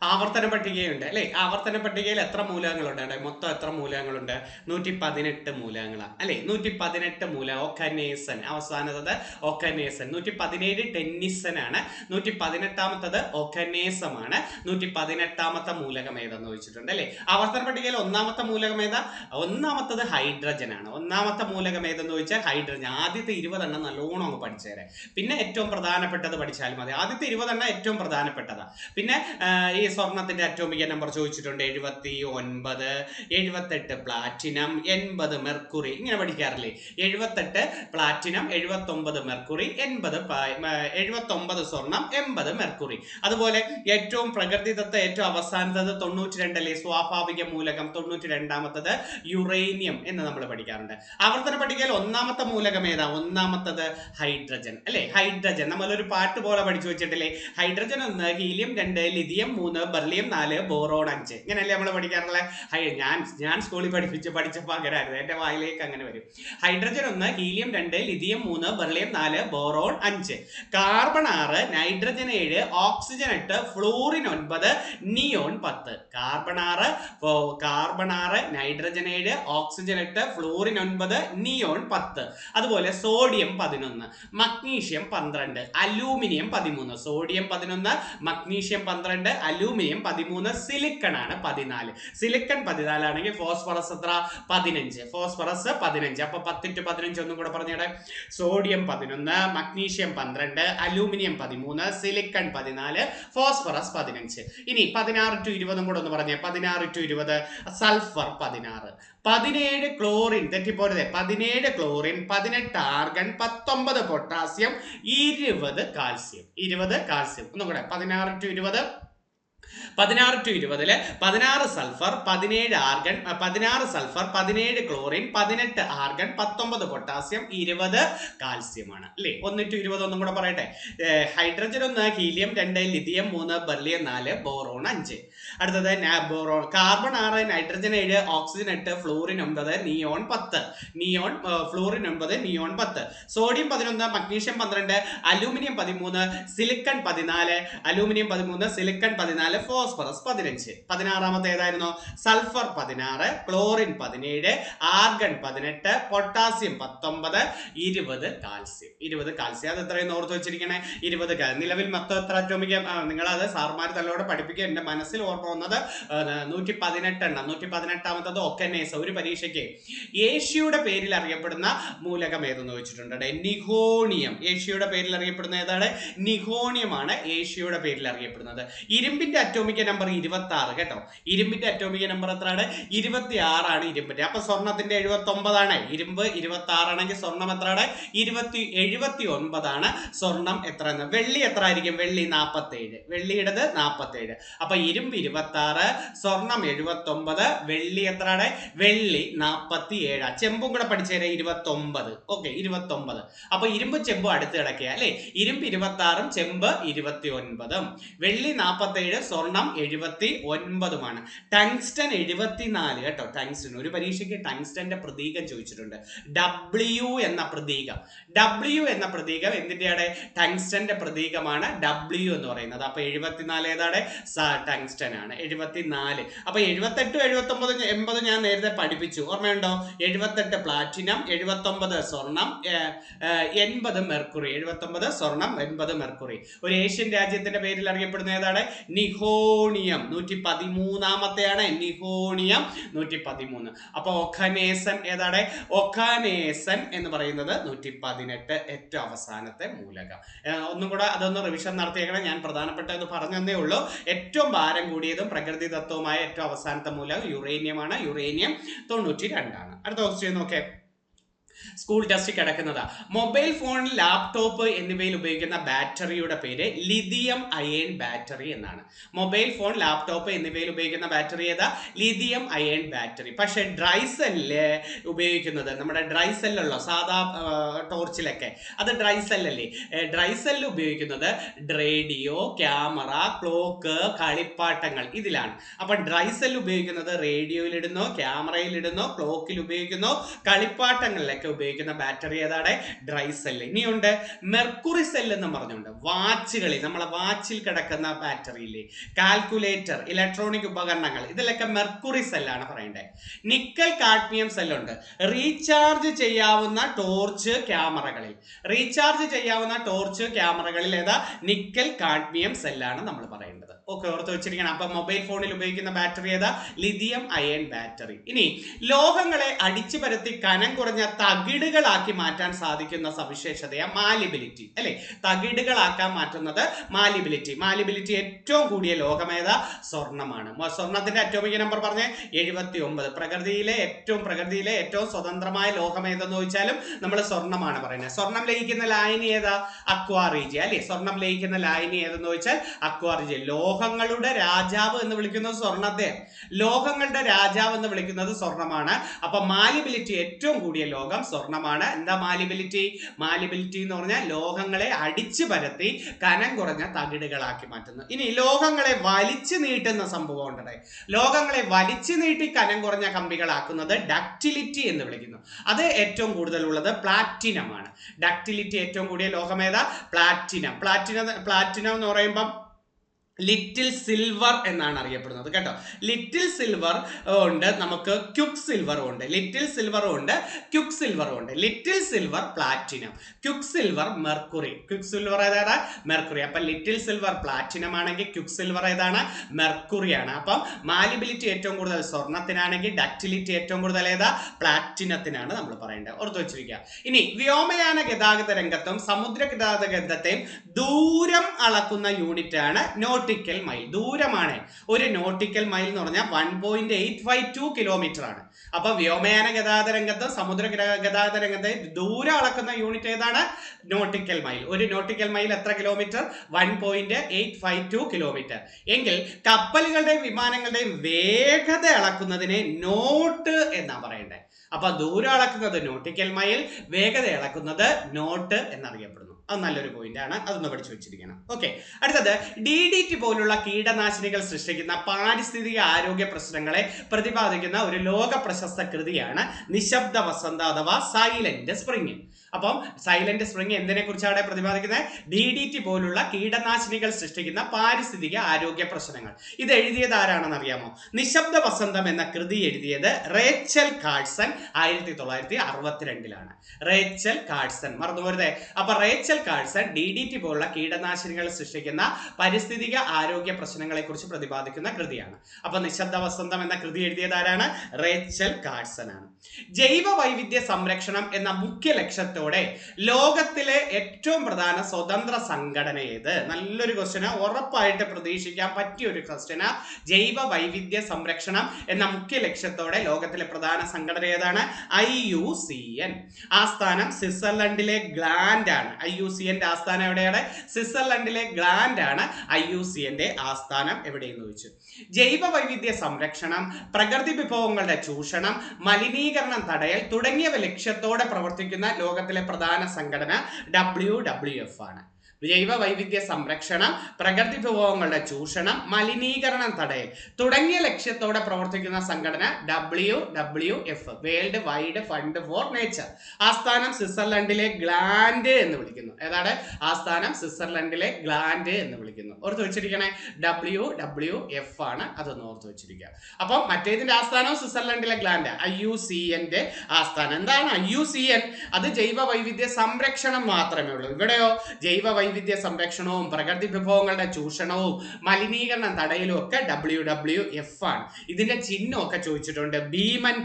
ആവർത്തന പട്ടികയുണ്ട് അല്ലെ? ആവർത്തന പട്ടികയിൽ എത്ര മൂലകങ്ങളുണ്ട്? മൊത്തം എത്ര മൂലകങ്ങളുണ്ട്? 118 മൂലകങ്ങളാണ് അല്ലെ? 118 മൂലകം. ഒക്കനേസൻ അവസാനത്തത് ഒക്കനേസൻ. 117 ടെന്നിസൻ ആണ്. 118ാമത്തത് ഒക്കനേസമാണ്. 118ാമത്തെ മൂലകം ഏതെന്ന് ചോദിച്ചിട്ടുണ്ട് അല്ലെ? ആവർത്തന പട്ടികയിൽ ഒന്നാമത്തെ മൂലകം ഏതാ? ഒന്നാമത്തത് ഹൈഡ്രജൻ ആണ്. ഒന്നാമത്തെ മൂലകം ഏതെന്ന് ചോദിച്ചാൽ ഹൈഡ്രജൻ. ആദ്യത്തെ 20 നല്ലോണം അങ്ങ് പഠിച്ചേരെ, പിന്നെ ഏറ്റവും പ്രധാനപ്പെട്ടത് പഠിച്ചാൽ മതി. ആദ്യത്തെ 20 ഏറ്റവും പ്രധാനപ്പെട്ടതാ. പിന്നെ ഈ സ്വർണത്തിന്റെ അറ്റോമിക നമ്പർ ചോദിച്ചിട്ടുണ്ട് 79, 78 പ്ലാറ്റിനം, 80 മെർക്കുറി. ഇങ്ങനെ പഠിക്കാറില്ലേ? 78 പ്ലാറ്റിനം, 79 മെർക്കുറി, 79 സ്വർണം, 80 മെർക്കുറി. അതുപോലെ ഏറ്റവും പ്രകൃതിദത്ത ഏറ്റവും അവസാനത്തത് 92 അല്ലേ? സ്വാഭാവിക മൂലകം 92ാമത്തത് യുറേനിയം എന്ന് നമ്മൾ പഠിക്കാറുണ്ട്. ആവർത്തന പട്ടികയിൽ ഒന്നാമത്തെ മൂലകം ഏതാ? ഒന്നാമത്തത് ഹൈഡ്രജൻ അല്ലേ? ഹൈഡ്രജൻ നമ്മളൊരു പാട്ട് പോലെ പഠിച്ചു വെച്ചിട്ടില്ലേ? Hydrogen 1, helium 2, lithium 3, beryllium 4, boron 5. ഇങ്ങനെയല്ലേ നമ്മൾ പഠിക്കാറുള്ളത്? ഞാൻ സ്കൂളിൽ പഠിച്ചപ്പോൾ അങ്ങനെയായിരുന്നു, എന്റെ വായിലേക്ക് അങ്ങനെ വരും. Hydrogen 1, helium 2, lithium 3, beryllium 4, boron 5. Carbon 6, nitrogen 7, oxygen 8, fluorine 9, neon 10. Carbon 6, nitrogen 7, oxygen 8, fluorine 9, neon 10. അതുപോലെ sodium 11, magnesium 12, aluminium 13. Sodium 11, magnesium 12, aluminium 13, silicon ആണ് 14. സിലിക്കൺ 14 ആണെങ്കിൽ ഫോസ്ഫറസ് എത്ര? 15. ഫോസ്ഫറസ് 15. അപ്പൊ 10 to 15 ഒന്നും കൂടെ പറഞ്ഞേടെ. Sodium 11, magnesium 12, aluminium 13, silicon 14, phosphorus 15. ഇനി 16 to 20 കൂടെ ഒന്ന് പറഞ്ഞേ. 16 to 20 സൾഫർ 16, 17 ക്ലോറിൻ, തെറ്റിപ്പോരുത്, 17 chlorine, 18 argon, 19 potassium, 20 calcium. 20 calcium. ഒന്നും കൂടെ 16 to 20. 16 to 20 16 sulphur, 17 argon, 16 sulphur, 17 chlorine, 18 argon, 19 potassium, 20 കാൽസ്യമാണ് അല്ലേ? 1 to 20 ഒന്നും കൂടെ പറയട്ടെ. Hydrogen 1, helium 2, lithium 3, beryllium 4, boron 5. അടുത്തത് boron. Carbon 6, nitrogen 7, oxygen 8, fluorine 9, neon 10. Fluorine 9, neon 10. Sodium 11, magnesium 12, aluminium 13, silicon 14, aluminium 13, silicon 14, phosphorus 15. 16ാമത്തെ ഏതായിരുന്നു? Sulphur 16, chlorine 17, argon 18, potassium 19, 20 calcium. 20 calcium. അത് എത്രയും ഓർത്ത് വെച്ചിരിക്കണേ? 20. നിലവിൽ മൊത്തം എത്ര അറ്റോമിക? നിങ്ങളത് സാർമാർ തലോടെ പഠിപ്പിക്കുക. എന്റെ മനസ്സിൽ ഓർമ്മ വന്നത് 118 എണ്ണം. 118ാമത്തത് ഒക്കനേസ. ഒരു പരീക്ഷയ്ക്ക് ഏഷ്യയുടെ പേരിൽ അറിയപ്പെടുന്ന മൂലകം ഏതെന്ന് ചോദിച്ചിട്ടുണ്ട്. നിഹോണിയം. ഏഷ്യയുടെ പേരിൽ അറിയപ്പെടുന്ന ഏതാണ്? നിഹോണിയമാണ് ഏഷ്യയുടെ പേരിൽ അറിയപ്പെടുന്നത്. ഇരുമ്പിന്റെ അറ്റോമിക നമ്പർ 26 കേട്ടോ. ഇരുമ്പിന്റെ അറ്റോമിക നമ്പർ എത്രയാണ്? 26 ആണ് ഇരുമ്പിന്റെ. അപ്പൊ സ്വർണത്തിന്റെ 79 ആണ്. ഇരുമ്പ് 26 ആണെങ്കിൽ സ്വർണം എത്രയാണ്? 79 ആണ്. സ്വർണം എത്ര? വെള്ളി എത്ര ആയിരിക്കും? വെള്ളി 47. വെള്ളിയുടേത് 47. അപ്പൊ ഇരുമ്പ് 26, സ്വർണം 79, വെള്ളി എത്രയാണ്? വെള്ളി 47. ചെമ്പും കൂടെ പഠിച്ചേരെ 29. ഓക്കെ, 29. അപ്പൊ ഇരുമ്പും ചെമ്പും അടുത്ത് കിടക്കുക അല്ലെ? ഇരുമ്പ് 26, ചെമ്പ് 29, വെള്ളി 47, സ്വർണം 79മാണ്. ടങ്സ്റ്റൺ 74 കേട്ടോ. ടങ്സ്റ്റൺ ഒരു പരീക്ഷയ്ക്ക് ടങ്സ്റ്റന്റെ പ്രതീകം ചോദിച്ചിട്ടുണ്ട്. W എന്ന പ്രതീകം. W എന്ന പ്രതീകം എന്തിന്റെയാണ്? ടങ്സ്റ്റന്റെ പ്രതീകമാണ് W എന്ന് പറയുന്നത്. അപ്പൊ 74 ഏതാണ്? ടങ്സ്റ്റൺ ആണ്. 74. അപ്പൊ 78, 79, 80 ഞാൻ നേരത്തെ പഠിപ്പിച്ചു, ഓർമ്മയുണ്ടോ? 78 പ്ലാറ്റിനം, 79 സ്വർണം, 80 മെർക്കുറി. 79 സ്വർണം, 80 മെർക്കുറി. ഒരു ഏഷ്യൻ രാജ്യത്തിന്റെ പേരിൽ അറിയപ്പെടുന്ന ഏതാണ്? നിഹോണിയം. 113ാമത്തെയാണ് നിഹോണിയം. 113. അപ്പൊ ഒഖനേസൻ ഏതാണ്? ഒഖാനേസൻ എന്ന് പറയുന്നത് 118, ഏറ്റവും അവസാനത്തെ മൂലകം. ഒന്നും കൂടെ അതൊന്ന് റിവിഷൻ നടത്തിയേക്കണം. ഞാൻ പ്രധാനപ്പെട്ടത് പറഞ്ഞതേ ഉള്ളൂ. ഏറ്റവും ഭാരം കൂടിയതും പ്രകൃതിദത്തവുമായ ഏറ്റവും അവസാനത്തെ മൂലകം യുറേനിയമാണ്. യുറേനിയം 92 ആണ്. അടുത്ത ക്വസ്റ്റ്യൻ നോക്കേ. സ്കൂൾ ടെസ്റ്റ് കിടക്കുന്നതാ. മൊബൈൽ ഫോൺ, ലാപ്ടോപ്പ് എന്നിവയിൽ ഉപയോഗിക്കുന്ന ബാറ്ററിയുടെ പേര് ലിഥിയം അയൺ ബാറ്ററി എന്നാണ്. മൊബൈൽ ഫോൺ, ലാപ്ടോപ്പ് എന്നിവയിൽ ഉപയോഗിക്കുന്ന ബാറ്ററി ഏതാ? Lithium ion battery. പക്ഷെ ഡ്രൈ സെല്ല് ഉപയോഗിക്കുന്നത്, നമ്മുടെ ഡ്രൈ സെല്ലുള്ള സാധാ ടോർച്ചിലൊക്കെ, അത് ഡ്രൈ സെല്ലല്ലേ? ഡ്രൈ സെല്ല് ഉപയോഗിക്കുന്നത് റേഡിയോ, ക്യാമറ, ക്ലോക്ക്, കളിപ്പാട്ടങ്ങൾ ഇതിലാണ്. അപ്പൊ ഡ്രൈ സെല്ല് ഉപയോഗിക്കുന്നത് റേഡിയോയിലിടുന്നു, ക്യാമറയിലിടുന്നു, ക്ലോക്കിൽ ഉപയോഗിക്കുന്നു, കളിപ്പാട്ടങ്ങളിലൊക്കെ ഉപയോഗിക്കുന്ന ബാറ്ററി ഏതാണ്? Dry cell. ഇനിയുണ്ട് മെർക്കുറി സെല്ല് എന്ന് പറഞ്ഞുകൊണ്ട് വാച്ചുകളിൽ, നമ്മളെ വാച്ചിൽ കിടക്കുന്ന ബാറ്ററി ഇല്ലേ, കാൽക്കുലേറ്റർ, ഇലക്ട്രോണിക് ഉപകരണങ്ങൾ, ഇതിലൊക്കെ മെർക്കുറി സെല്ലാണ് പറയേണ്ടത്. നിക്കൽ കാഡ്മിയം സെല്ലുണ്ട്. റീചാർജ് ചെയ്യാവുന്ന ടോർച്ച് ക്യാമറകളിൽ, റീചാർജ് ചെയ്യാവുന്ന ടോർച്ച് ക്യാമറകളിൽ ഏതാ? നിക്കൽ കാഡ്മിയം സെല്ലാണ് നമ്മൾ പറയേണ്ടത്. ഓക്കെ, ഓർത്ത് വെച്ചിരിക്കണം. അപ്പൊ മൊബൈൽ ഫോണിൽ ഉപയോഗിക്കുന്ന ബാറ്ററി ഏതാ? Lithium ion battery. ഇനി ലോഹങ്ങളെ അടിച്ചു പരത്തി കനം കുറഞ്ഞ തകിടുകളാക്കി മാറ്റാൻ സാധിക്കുന്ന സവിശേഷതയാണ് മാലിബിലിറ്റി, അല്ലെ? തകിടുകളാക്കാൻ മാറ്റുന്നത് മാലിബിലിറ്റി ഏറ്റവും കൂടിയ ലോകമേത സ്വർണ്ണമാണ്. സ്വർണത്തിന്റെ അറ്റോമിക് നമ്പർ പറഞ്ഞ് 79. പ്രകൃതിയിലെ ഏറ്റവും സ്വതന്ത്രമായ ലോകമേതെന്ന് ചോദിച്ചാലും നമ്മൾ സ്വർണ്ണമാണ് പറയുന്നത്. സ്വർണം ലയിക്കുന്ന ലായനി ഏതാ? അക്വാ റീജിയ, അല്ലെ? സ്വർണം ലയിക്കുന്ന ലായനി ഏതെന്ന് ചോദിച്ചാൽ അക്വാ റീജിയ. ലോഹങ്ങളുടെ രാജാവ് എന്ന് വിളിക്കുന്നത് സ്വർണ്ണത്തെ, ലോഹങ്ങളുടെ രാജാവ് എന്ന് വിളിക്കുന്നത് സ്വർണ്ണമാണ്. അപ്പൊ മാലിബിലിറ്റി ഏറ്റവും കൂടിയ ലോകം സ്വർണ്ണമാണ്. എന്താ മാലിബിലിറ്റി എന്ന് പറഞ്ഞാൽ ലോഹങ്ങളെ അടിച്ചു പരത്തി കനം കുറഞ്ഞ തകിടുകളാക്കി മാറ്റുന്നു. ഇനി ലോഹങ്ങളെ വലിച്ചു നീട്ടുന്ന സംഭവം ഉണ്ട്. ലോഹങ്ങളെ വലിച്ചു നീട്ടി കനം കുറഞ്ഞ കമ്പികളാക്കുന്നത് ഡക്റ്റിലിറ്റി എന്ന് വിളിക്കുന്നു. അത് ഏറ്റവും കൂടുതലുള്ളത് പ്ലാറ്റിനം ആണ്. ഡക്റ്റിലിറ്റി ഏറ്റവും കൂടിയ ലോഹമേതാ? പ്ലാറ്റിനം എന്ന് പറയുമ്പം ലിറ്റിൽ സിൽവർ എന്നാണ് അറിയപ്പെടുന്നത് കേട്ടോ. ലിറ്റിൽ സിൽവർ ഉണ്ട്, നമുക്ക് ക്യുക്ക് സിൽവറും ഉണ്ട്. Little silver platinum, quick silver mercury. ഏതാണ്? മെർക്കുറി. അപ്പൊ ലിറ്റിൽ സിൽവർ പ്ലാറ്റിനം ആണെങ്കിൽ ക്യുക്ക് സിൽവർ ഏതാണ്? മെർക്കുറി ആണ്. അപ്പം മാലിബിലിറ്റി ഏറ്റവും കൂടുതൽ സ്വർണത്തിനാണെങ്കിൽ ഡക്റ്റിലിറ്റി ഏറ്റവും കൂടുതൽ ഏതാ? പ്ലാറ്റിനത്തിനാണ് നമ്മൾ പറയേണ്ടത്. ഓർത്തു വെച്ചിരിക്കുക. ഇനി വ്യോമയാന ഗതാഗത രംഗത്തും സമുദ്ര ഗതാഗത രംഗത്തെയും ദൂരം അളക്കുന്ന യൂണിറ്റ് ആണ് നോട്ടിക്കൽ മൈൽ. ദൂരമാണ്. ഒരു നോട്ടിക്കൽ മൈൽ എന്ന് പറഞ്ഞാൽ 1.852 കിലോമീറ്റർ ആണ്. അപ്പൊ വ്യോമയാന ഗതാഗത രംഗത്തും സമുദ്ര ഗതാഗത രംഗത്തെ ദൂരം അളക്കുന്ന യൂണിറ്റ് ഏതാണ്? Nautical mile. ഒരു നോട്ടിക്കൽ മൈൽ എത്ര കിലോമീറ്റർ? 1.852 കിലോമീറ്റർ. എങ്കിൽ കപ്പലുകളുടെയും വിമാനങ്ങളുടെയും വേഗത അളക്കുന്നതിനെ നോട്ട് എന്നാ പറയണ്ടേ. അപ്പൊ ദൂരം അളക്കുന്നത് നോട്ടിക്കൽ മൈൽ, വേഗത അളക്കുന്നത് നോട്ട് എന്നറിയപ്പെടുന്നു. അത് നല്ലൊരു പോയിന്റ് ആണ്, അതൊന്ന് പഠിച്ചു വെച്ചിരിക്കണം. ഓക്കെ, അടുത്തത് DDT പോലുള്ള കീടനാശിനികൾ സൃഷ്ടിക്കുന്ന പാരിസ്ഥിതിക ആരോഗ്യ പ്രശ്നങ്ങളെ പ്രതിപാദിക്കുന്ന ഒരു ലോക പ്രശസ്ത കൃതിയാണ് നിശബ്ദ വസന്ത അഥവാ സൈലന്റ് സ്പ്രിംഗ്. അപ്പം സൈലന്റ് സ്പ്രിംഗ് എന്തിനെ കുറിച്ചാണ് പ്രതിപാദിക്കുന്നത്? DDT പോലുള്ള കീടനാശിനികൾ സൃഷ്ടിക്കുന്ന പാരിസ്ഥിതിക ആരോഗ്യ പ്രശ്നങ്ങൾ. ഇത് എഴുതിയത് ആരാണെന്ന് അറിയാമോ? നിശബ്ദ വസന്തം എന്ന കൃതി എഴുതിയത് റേച്ചൽ കാഴ്സൺ 1962-ലാണ്. റേച്ചൽ കാഴ്സൺ, മറന്നുപോരുതേ. അപ്പൊ റേച്ചൽ കാഴ്സൺ DDT പോലുള്ള കീടനാശിനികൾ സൃഷ്ടിക്കുന്ന പാരിസ്ഥിതിക ആരോഗ്യ പ്രശ്നങ്ങളെ കുറിച്ച് പ്രതിപാദിക്കുന്ന കൃതിയാണ്. അപ്പൊ നിശബ്ദ വസന്തം എന്ന കൃതി എഴുതിയത് ആരാണ്? റേച്ചൽ കാഴ്സൺ ആണ്. ജൈവ വൈവിധ്യ സംരക്ഷണം എന്ന മുഖ്യ ലക്ഷ്യത്തോടെ ലോകത്തിലെ ഏറ്റവും പ്രധാന സ്വതന്ത്ര സംഘടന ഏത്? നല്ലൊരു ക്വസ്റ്റ്യനാ, ഉറപ്പായിട്ട് പ്രതീക്ഷിക്കാൻ പറ്റിയ ഒരു ക്വസ്റ്റ്യനാ. ജൈവ വൈവിധ്യ സംരക്ഷണം എന്ന മുഖ്യ ലക്ഷ്യത്തോടെ ലോകത്തിലെ പ്രധാന സംഘടന ഏതാണ്? IUCN. ആസ്ഥാനം സ്വിറ്റ്സർലൻഡിലെ ഗ്ലാൻഡ് ആണ്. IUCN ആസ്ഥാനം എവിടെയാണ്? സ്വിറ്റ്സർലൻഡിലെ ഗ്ലാൻഡ് ആണ് IUCN ആസ്ഥാനം എവിടെയെന്ന് ചോദിച്ചു. ജൈവ വൈവിധ്യ സംരക്ഷണം, പ്രകൃതി വിഭവങ്ങളുടെ ചൂഷണം, മലിനീകരണം തടയൽ തുടങ്ങിയവ ലക്ഷ്യത്തോടെ പ്രവർത്തിക്കുന്ന ലോകത്തിലെ പ്രധാന സംഘടന WWF ആണ്. ജൈവ വൈവിധ്യ സംരക്ഷണം, പ്രകൃതി വിഭവങ്ങളുടെ ചൂഷണം, മലിനീകരണം തടയൽ തുടങ്ങിയ ലക്ഷ്യത്തോടെ പ്രവർത്തിക്കുന്ന സംഘടന WWF, world wide fund for nature. ആസ്ഥാനം സ്വിറ്റ്സർലൻഡിലെ ഗ്ലാൻഡ് എന്ന് വിളിക്കുന്നു. ഏതാണ് ആസ്ഥാനം? സ്വിറ്റ്സർലൻഡിലെ ഗ്ലാൻഡ് എന്ന് വിളിക്കുന്നു. ഓർത്ത് വെച്ചിരിക്കണേ, WWF ആണ്, അതൊന്ന് ഓർത്ത് വെച്ചിരിക്കുക. അപ്പം മറ്റേതിന്റെ ആസ്ഥാനം സ്വിറ്റ്സർലൻഡിലെ ഗ്ലാൻഡ്, IUCN ആസ്ഥാനം. എന്താണ് IUCN? അത് ജൈവ വൈവിധ്യ സംരക്ഷണം മാത്രമേ ഉള്ളൂ. ഇവിടെയോ ജൈവ വൈവിധ്യ സംരക്ഷണവും പ്രകൃതി വിഭവങ്ങളുടെ ചൂഷണവും മലിനീകരണം തടയലും ഒക്കെ WWF ആണ്. ഇതിന്റെ ചിഹ്നമൊക്കെ ചോദിച്ചിട്ടുണ്ട്. ഭീമൻ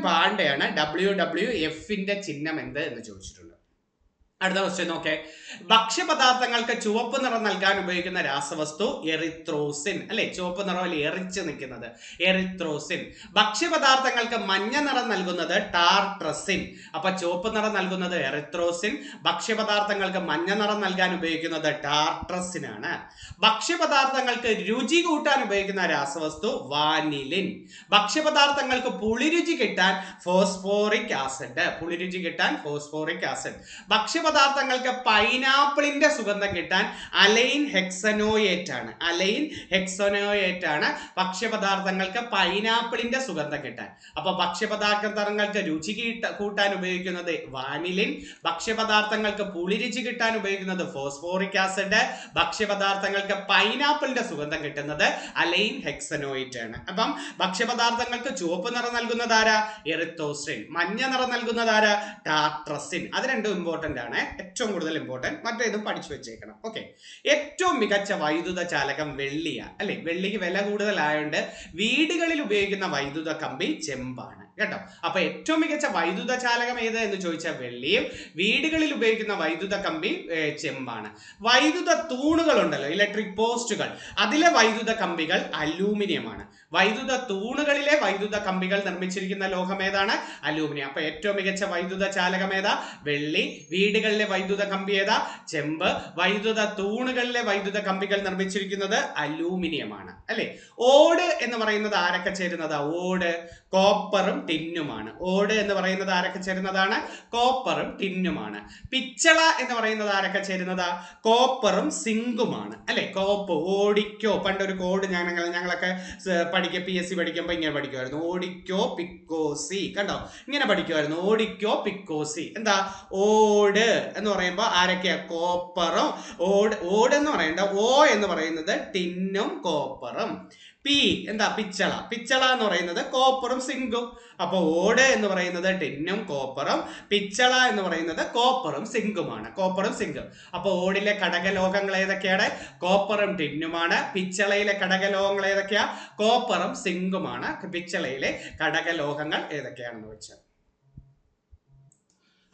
പാണ്ഡയാണ് WWF-ന്റെ ചിഹ്നം എന്ത് എന്ന് ചോദിച്ചിട്ടുണ്ട്. അടുത്ത ക്വസ്റ്റ്യൻ നോക്കേ. ഭക്ഷ്യപദാർത്ഥങ്ങൾക്ക് ചുവപ്പ് നിറം നൽകാൻ ഉപയോഗിക്കുന്ന രാസവസ്തു എറിത്രോസിൻ, അല്ലെ? ചുവപ്പ് നിറം എറിച്ച് നിൽക്കുന്നത് എറിത്രോസിൻ. ഭക്ഷ്യപദാർത്ഥങ്ങൾക്ക് മഞ്ഞ നിറം നൽകുന്നത് ടാർട്രസിൻ. അപ്പൊ ചുവപ്പ് നിറം നൽകുന്നത് എറിത്രോസിൻ, ഭക്ഷ്യപദാർത്ഥങ്ങൾക്ക് മഞ്ഞ നിറം നൽകാൻ ഉപയോഗിക്കുന്നത് ടാർട്രസിൻ ആണ്. ഭക്ഷ്യപദാർത്ഥങ്ങൾക്ക് രുചി കൂട്ടാൻ ഉപയോഗിക്കുന്ന രാസവസ്തു വാനിലിൻ. ഭക്ഷ്യപദാർത്ഥങ്ങൾക്ക് പുളിരുചി കിട്ടാൻ ഫോസ്ഫോറിക് ആസിഡ്. ഭക്ഷ്യപദാർത്ഥങ്ങൾക്ക് പൈനാപ്പിളിന്റെ സുഗന്ധം കിട്ടാൻ അലൈൻ ഹെക്സനോയേറ്റ് ആണ്. ഭക്ഷ്യപദാർത്ഥങ്ങൾക്ക് പൈനാപ്പിളിന്റെ സുഗന്ധം കിട്ടാൻ. അപ്പൊ ഭക്ഷ്യപദാർത്ഥങ്ങൾക്ക് രുചി കൂട്ടാൻ ഉപയോഗിക്കുന്നത് വാനിലിൻ, ഭക്ഷ്യപദാർത്ഥങ്ങൾക്ക് പുളിരുചി കിട്ടാൻ ഉപയോഗിക്കുന്നത് ഫോസ്ഫോറിക് ആസിഡ്, ഭക്ഷ്യപദാർത്ഥങ്ങൾക്ക് പൈനാപ്പിളിന്റെ സുഗന്ധം കിട്ടുന്നത് അലൈൻ ഹെക്സനോയേറ്റ് ആണ്. അപ്പം ഭക്ഷ്യപദാർത്ഥങ്ങൾക്ക് ചുവപ്പ് നിറം നൽകുന്നത് ആരാ? എറിത്രോസിൻ. മഞ്ഞ നിറം നൽകുന്നത് ആരാ? ടാർട്രസിൻ. അത് രണ്ടും ഇമ്പോർട്ടന്റ് ആണ്, ഏറ്റവും കൂടുതൽ ഇമ്പോർട്ടന്റ്. മറ്റേതും പഠിച്ചു വെച്ചേക്കണം. ഓക്കെ, ഏറ്റവും മികച്ച വൈദ്യുത ചാലകം വെള്ളിയാണ്, അല്ലെ? വെള്ളിക്ക് വില കൂടുതലായതുകൊണ്ട് വീടുകളിൽ ഉപയോഗിക്കുന്ന വൈദ്യുത കമ്പി ചെമ്പാണ്. കേട്ടോ. അപ്പൊ ഏറ്റവും മികച്ച വൈദ്യുത ചാലകം ഏത് എന്ന് ചോദിച്ചാൽ വെള്ളിയും, വീടുകളിൽ ഉപയോഗിക്കുന്ന വൈദ്യുത കമ്പി ചെമ്പാണ്. വൈദ്യുത തൂണുകൾ ഉണ്ടല്ലോ, ഇലക്ട്രിക് പോസ്റ്റുകൾ, അതിലെ വൈദ്യുത കമ്പികൾ അലൂമിനിയമാണ്. വൈദ്യുത തൂണുകളിലെ വൈദ്യുത കമ്പികൾ നിർമ്മിച്ചിരിക്കുന്ന ലോഹം ഏതാണ്? അലൂമിനിയം. അപ്പൊ ഏറ്റവും മികച്ച വൈദ്യുത ചാലകം ഏതാ? വെള്ളി. വീടുകളിലെ വൈദ്യുത കമ്പി ഏതാ? ചെമ്പ്. വൈദ്യുത തൂണുകളിലെ വൈദ്യുത കമ്പികൾ നിർമ്മിച്ചിരിക്കുന്നത് അലൂമിനിയമാണ് അല്ലെ. ഓട് എന്ന് പറയുന്നത് ആരൊക്കെ ചേരുന്നതാ? ഓട് കോപ്പറും ടിന്നുമാണ്. ഓട് എന്ന് പറയുന്നത് ആരൊക്കെ ചേരുന്നതാണ്? കോപ്പറും ടിന്നുമാണ്. പിച്ചള എന്ന് പറയുന്നത് ആരൊക്കെ ചേരുന്നതാ? കോപ്പറും സിങ്കുമാണ് അല്ലെ. കോപ്പ്, ഓടിക്കോ, പണ്ടൊരു കോഡ് ഞങ്ങളൊക്കെ PSC പഠിക്കുമ്പോൾ ഇങ്ങനെ പഠിക്കുമായിരുന്നു, ഓടിക്കോ പിക്കോസി. കണ്ടോ, ഇങ്ങനെ പഠിക്കുമായിരുന്നു, ഓടിക്കോ പിക്കോസി. എന്താ ഓട് എന്ന് പറയുമ്പോൾ ആരൊക്കെയാ? കോപ്പറും. ഓട് എന്ന് പറയേണ്ട ഓ എന്ന് പറയുന്നത് ടിന്നും കോപ്പറും. പി എന്താ? പിച്ചള. പിച്ചള എന്ന് പറയുന്നത് കോപ്പറും സിങ്കും. അപ്പൊ ഓട് എന്ന് പറയുന്നത് ടിന്നും കോപ്പറും, പിച്ചള എന്ന് പറയുന്നത് കോപ്പറും സിങ്കുമാണ്. കോപ്പറും സിങ്കും. അപ്പൊ ഓടിലെ ഘടകലോഹങ്ങൾ ഏതൊക്കെയാണ്? കോപ്പറും ടിന്നുമാണ്. പിച്ചളയിലെ ഘടകലോഹങ്ങൾ ഏതൊക്കെയാ? കോപ്പറും സിങ്കുമാണ്. പിച്ചളയിലെ ഘടകലോഹങ്ങൾ ഏതൊക്കെയാണെന്ന് വെച്ചാൽ,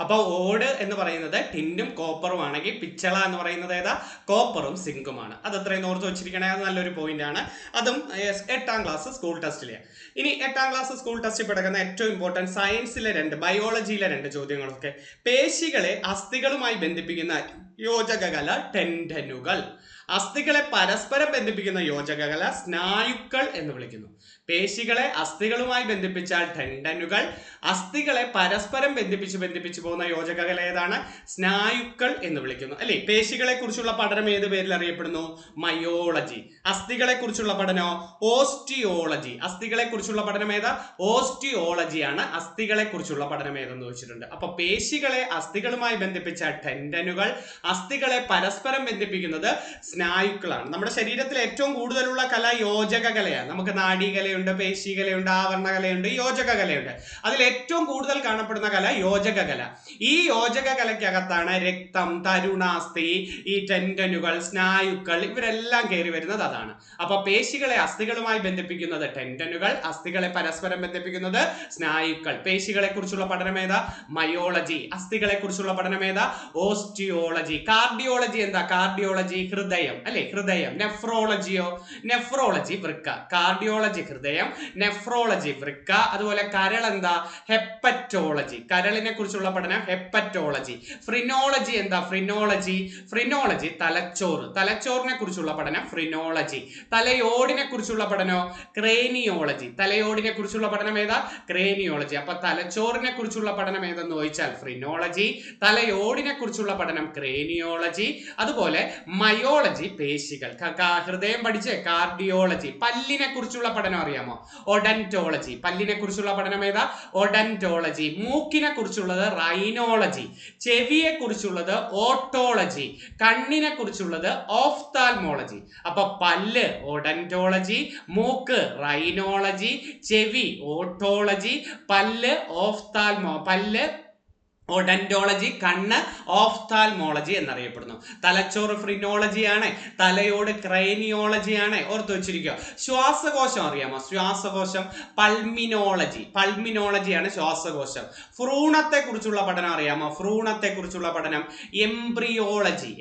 അപ്പൊ ഓട് എന്ന് പറയുന്നത് ടിന്നും കോപ്പറും ആണെങ്കിൽ പിച്ചള എന്ന് പറയുന്നത് ഏതാ? കോപ്പറും സിങ്കുമാണ്. അത് അത്രയും ഓർത്ത് വെച്ചിരിക്കണേ, അത് നല്ലൊരു പോയിന്റ് ആണ്. അതും 8ാം ക്ലാസ് സ്കൂൾ ടെസ്റ്റിലെ. ഇനി 8ാം ക്ലാസ് സ്കൂൾ ടെസ്റ്റിൽ കിടക്കുന്ന ഏറ്റവും ഇമ്പോർട്ടൻറ്റ് സയൻസിലെ ബയോളജിയിലെ 2 ചോദ്യങ്ങളൊക്കെ. പേശികളെ അസ്ഥികളുമായി ബന്ധിപ്പിക്കുന്ന യോജകകല ടെൻഡനുകൾ. അസ്ഥികളെ പരസ്പരം ബന്ധിപ്പിക്കുന്ന യോജകകല സ്നായുക്കൾ എന്ന് വിളിക്കുന്നു. പേശികളെ അസ്ഥികളുമായി ബന്ധിപ്പിച്ചാൽ ടെൻഡനുകൾ, അസ്ഥികളെ പരസ്പരം ബന്ധിപ്പിച്ച് പോകുന്ന യോജകകല ഏതാണ്? സ്നായുക്കൾ എന്ന് വിളിക്കുന്നു അല്ലെ. പേശികളെ കുറിച്ചുള്ള പഠനം ഏത് പേരിൽ അറിയപ്പെടുന്നു? മയോളജി. അസ്ഥികളെ കുറിച്ചുള്ള പഠനോ? ഓസ്റ്റിയോളജി. അസ്ഥികളെ കുറിച്ചുള്ള പഠനം ഏതാ? ഓസ്റ്റിയോളജിയാണ്. അസ്ഥികളെ കുറിച്ചുള്ള പഠനം ഏതെന്ന് വെച്ചിട്ടുണ്ട്. അപ്പൊ പേശികളെ അസ്ഥികളുമായി ബന്ധിപ്പിച്ച ടെൻഡനുകൾ, അസ്ഥികളെ പരസ്പരം ബന്ധിപ്പിക്കുന്നത് സ്നായുക്കളാണ്. നമ്മുടെ ശരീരത്തിൽ ഏറ്റവും കൂടുതലുള്ള കല യോജകകലയാണ്. നമുക്ക് നാഡീകലയുണ്ട്, പേശികലയുണ്ട്, ആവരണകലയുണ്ട്, യോജകകലയുണ്ട്. അതിൽ ഏറ്റവും കൂടുതൽ കാണപ്പെടുന്ന കല യോജകകല. ഈ യോജകകലയ്ക്കകത്താണ് രക്തം, തരുണാസ്ഥി, ഈ ടെൻഡനുകൾ, സ്നായുക്കൾ ഇവരെല്ലാം കയറി വരുന്നത് അതാണ്. അപ്പൊ പേശികളെ അസ്ഥികളുമായി ബന്ധിപ്പിക്കുന്നത് ടെൻഡനുകൾ, അസ്ഥികളെ പരസ്പരം ബന്ധിപ്പിക്കുന്നത് സ്നായുക്കൾ. പേശികളെ കുറിച്ചുള്ള പഠനം ഏതാ? മയോളജി. അസ്ഥികളെ കുറിച്ചുള്ള പഠനം ഏതാ? ഓസ്റ്റിയോളജി. കാർഡിയോളജി എന്താ? കാർഡിയോളജി ഹൃദയം അല്ലെ, ഹൃദയം. നെഫ്രോളജിയോ? നെഫ്രോളജി വൃക്ക. കാർഡിയോളജി ഹൃദയം, നെഫ്രോളജി വൃക്ക. അതുപോലെ കരൾ എന്താ? ഹെപ്പറ്റോളജി. കരളിനെ കുറിച്ചുള്ള പഠനം ഹെപ്പറ്റോളജി. ഫ്രിനോളജി എന്താ? ഫ്രിനോളജി തലച്ചോറ്. തലച്ചോറിനെ കുറിച്ചുള്ള പഠനം ഫ്രിനോളജി. തലയോടിനെ കുറിച്ചുള്ള പഠനോ? ക്രേനിയോളജി. തലയോടിനെ കുറിച്ചുള്ള പഠനം ഏതാ? ക്രേനിയോളജി. അപ്പൊ തലച്ചോറിനെ കുറിച്ചുള്ള പഠനം ഏതെന്ന് ചോദിച്ചാൽ ഫ്രിനോളജി, തലയോടിനെ കുറിച്ചുള്ള പഠനം ക്രേനിയോളജി. അതുപോലെ മയോളജി പേശികൾ. ഹൃദയം പഠിച്ച് കാർഡിയോളജി. പല്ലിനെ കുറിച്ചുള്ള പഠനം അറിയാമോ? ഒഡന്റോളജി. പല്ലിനെ കുറിച്ചുള്ള പഠനം ഏതാ? ഒഡന്റോളജി. മൂക്കിനെ കുറിച്ചുള്ളത് റൈനോളജി. ചെവിയെ കുറിച്ചുള്ളത് ഓട്ടോളജി. കണ്ണിനെ കുറിച്ചുള്ളത് ഓഫ്താൽമോളജി. അപ്പൊ പല്ല് ഒഡന്റോളജി, മൂക്ക് റൈനോളജി, ചെവി ഓട്ടോളജി, പല്ല് ഒഡന്റോളജി, കണ്ണ് ഓഫ്താൽമോളജി എന്നറിയപ്പെടുന്നു. തലച്ചോറ് ഫ്രിനോളജിയാണ്, തലയോട് ക്രേനിയോളജിയാണ്. ഓർത്ത് വെച്ചിരിക്കുക. ശ്വാസകോശം അറിയാമോ? ശ്വാസകോശം പൾമിനോളജിയാണ് ശ്വാസകോശം. ഭ്രൂണത്തെ കുറിച്ചുള്ള പഠനം അറിയാമോ? ഭ്രൂണത്തെ കുറിച്ചുള്ള പഠനം എംബ്രിയോളജി.